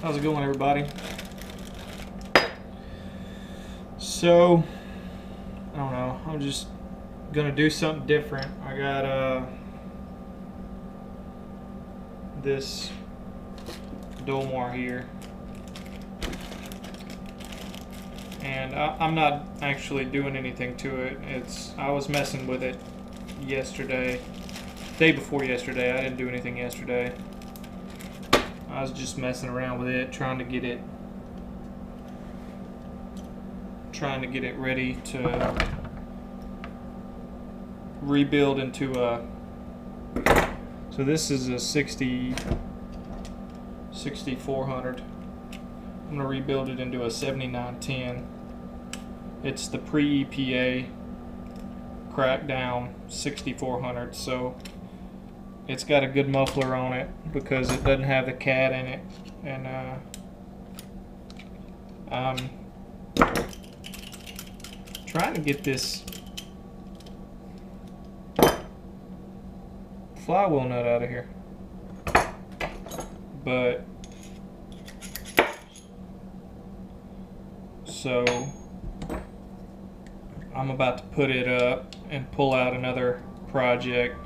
How's it going, everybody? So, I don't know. I'm just gonna do something different. I got this Dolmar here, and I'm not actually doing anything to it. I was messing with it yesterday, day before yesterday. I didn't do anything yesterday. I was just messing around with it, trying to get it ready to rebuild into a. So this is a 6400. I'm gonna rebuild it into a 7910. It's the pre-EPA crackdown 6400. So it's got a good muffler on it because it doesn't have the cat in it, and I'm trying to get this flywheel nut out of here, but so I'm about to put it up and pull out another project.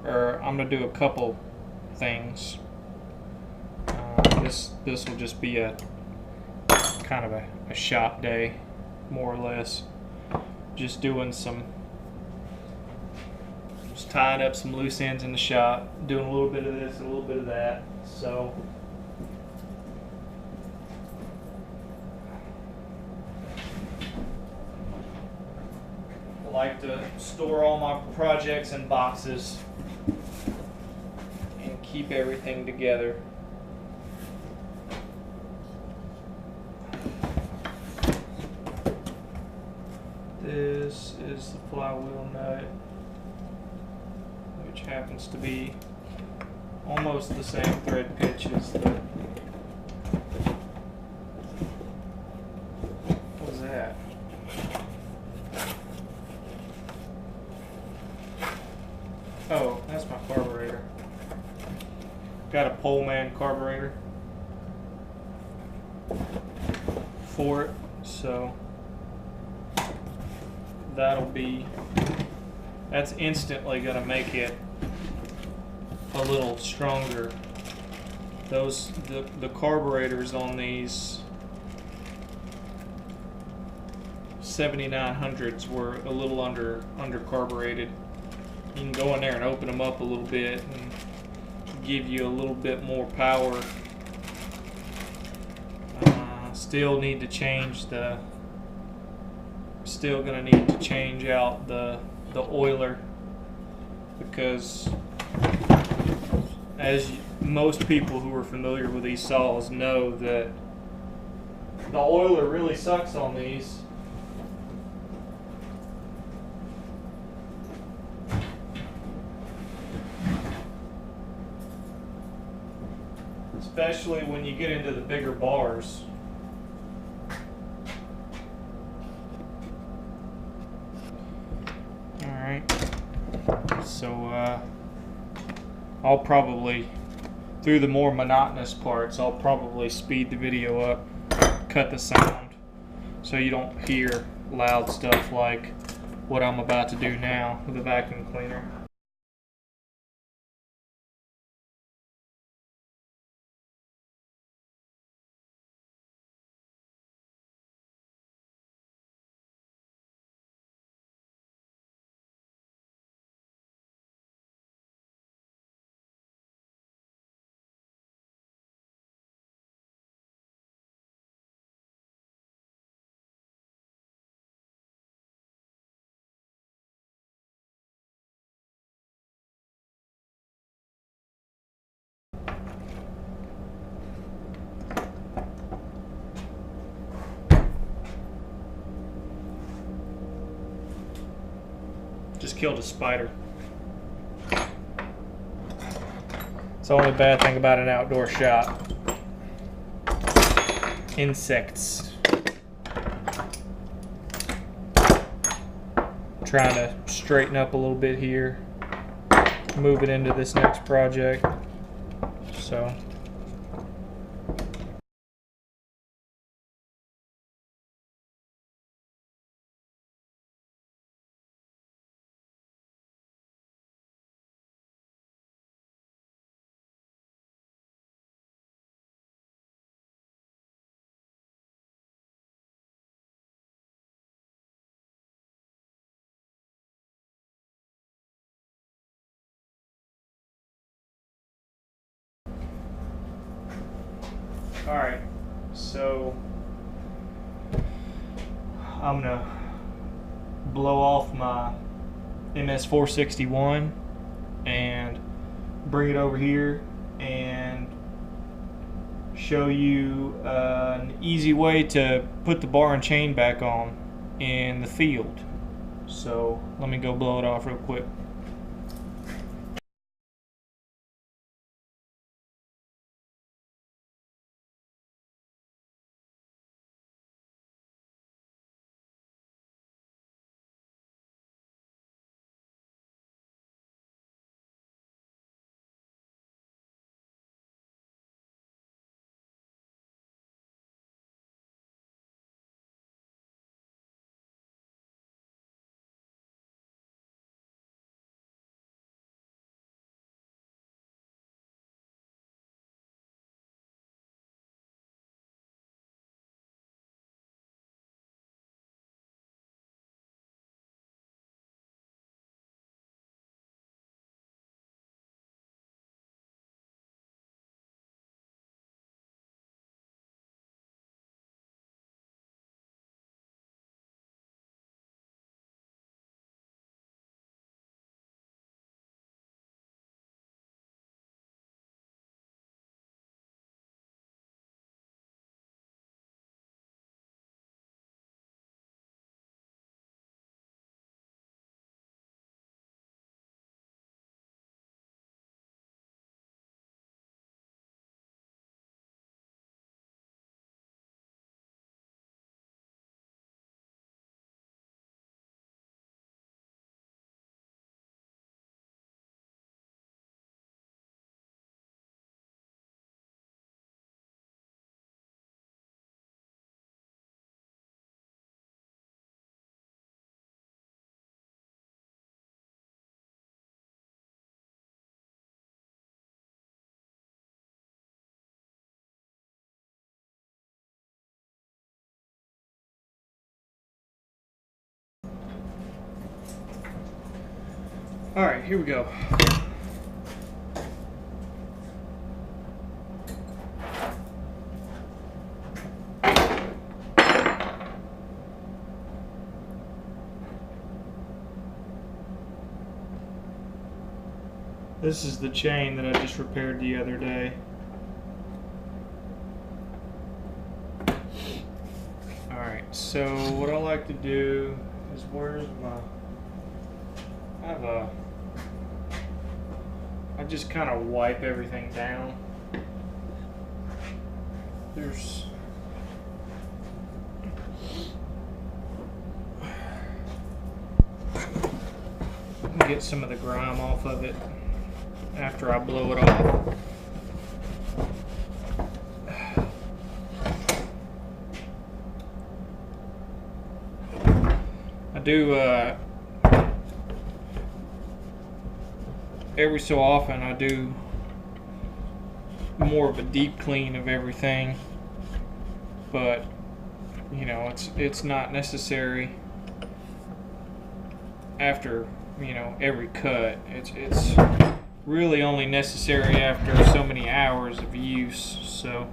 Or I'm gonna do a couple things. This will just be a kind of a shop day, more or less. Just doing just tying up some loose ends in the shop, doing a little bit of this, a little bit of that. So I like to store all my projects in boxes and keep everything together. This is the flywheel nut, which happens to be almost the same thread pitch as the. What was that? Oh, that's my carburetor. Got a Poleman carburetor for it, so that's instantly gonna make it a little stronger. The carburetors on these 7900s were a little under carbureted. You can go in there and open them up a little bit and give you a little bit more power. Still gonna need to change out the oiler, because as most people who are familiar with these saws know, that the oiler really sucks on these. Especially when you get into the bigger bars. Alright, so I'll probably, through the more monotonous parts, I'll probably speed the video up, cut the sound, so you don't hear loud stuff like what I'm about to do now with the vacuum cleaner. Just killed a spider. It's the only bad thing about an outdoor shop. Insects. Trying to straighten up a little bit here. Move it into this next project. So Alright, so I'm gonna blow off my MS461 and bring it over here and show you an easy way to put the bar and chain back on in the field. So let me go blow it off real quick. Alright, here we go. This is the chain that I just repaired the other day. Alright, so what I like to do is I just kind of wipe everything down. Get some of the grime off of it after I blow it off. I do every so often I do more of a deep clean of everything, but you know, it's not necessary after, you know, every cut. It's really only necessary after so many hours of use. So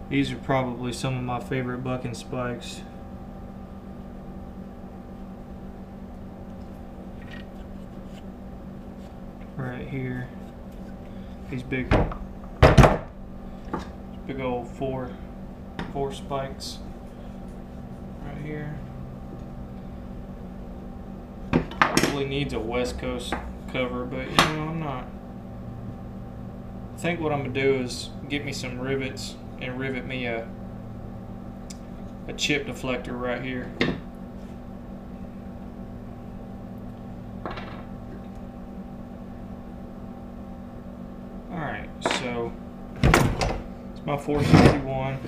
these are probably some of my favorite bucking spikes. Right here, these big old four spikes right here. Probably needs a West Coast cover, but you know, I'm not. I think what I'm gonna do is get me some rivets and rivet me a chip deflector right here. Alright, so it's my 461.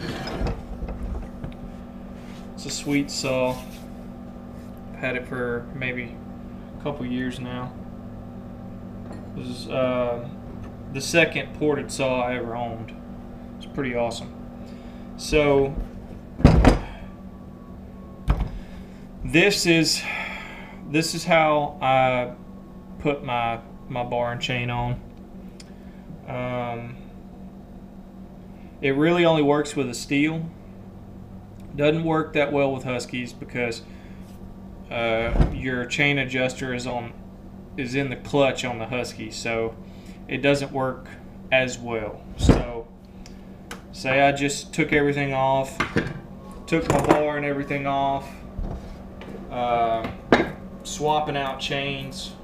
It's a sweet saw. I've had it for maybe a couple years now. This is the second ported saw I ever owned. It's pretty awesome. So this is how I put my bar and chain on. It really only works with a Stihl. Doesn't work that well with Huskies because your chain adjuster is in the clutch on the Husky, so it doesn't work as well. So say I just took everything off, took my bar and everything off, swapping out chains.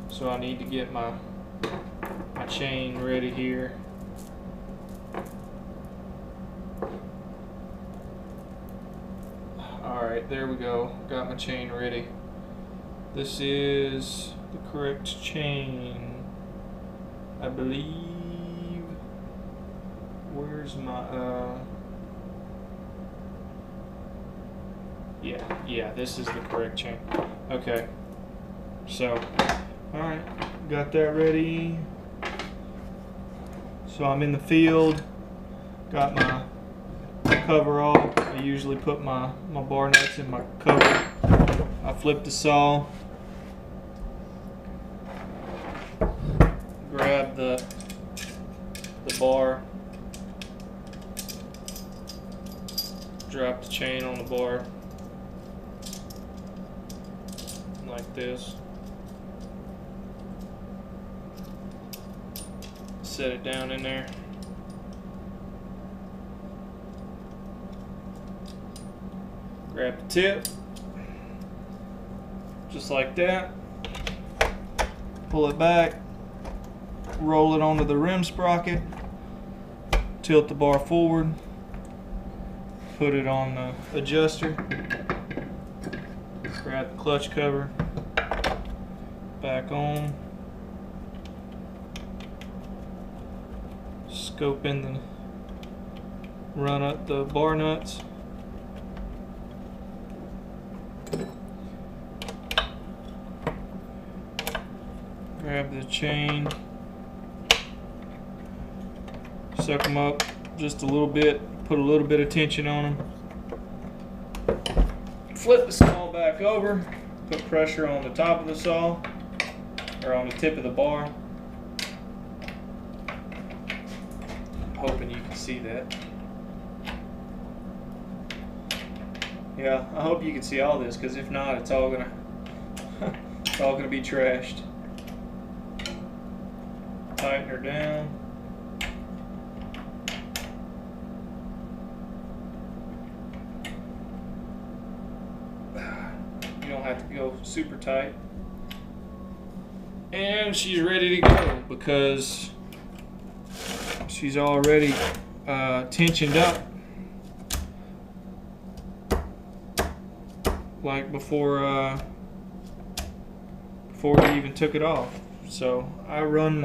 So I need to get my chain ready here. Alright, there we go. Got my chain ready. This is the correct chain, I believe. Where's my yeah, this is the correct chain. Okay. So, alright, got that ready. So I'm in the field, got my cover off. I usually put my bar nuts in my cover. I flip the saw, grab the bar, drop the chain on the bar like this, set it down in there. Grab the tip, just like that, pull it back, roll it onto the rim sprocket, tilt the bar forward, put it on the adjuster, grab the clutch cover, back on, scope in the, run up the bar nuts, grab the chain, suck them up just a little bit, put a little bit of tension on them, flip the saw back over, put pressure on the top of the saw, or on the tip of the bar. I'm hoping you can see that. Yeah, I hope you can see all this, because if not, it's all gonna be trashed. Tighten her down. You don't have to go super tight. And she's ready to go because she's already tensioned up like before we even took it off. So I run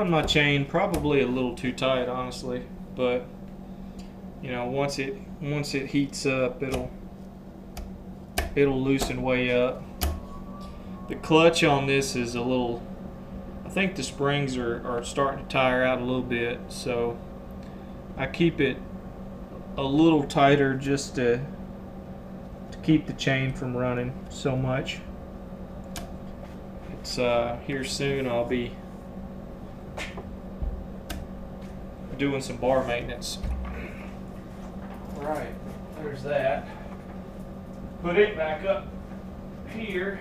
my chain probably a little too tight, honestly, but you know, once it heats up, it'll loosen way up. The clutch on this is a little, I think the springs are starting to tire out a little bit, so I keep it a little tighter just to keep the chain from running so much. It's here soon I'll be doing some bar maintenance. Right, there's that. Put it back up here.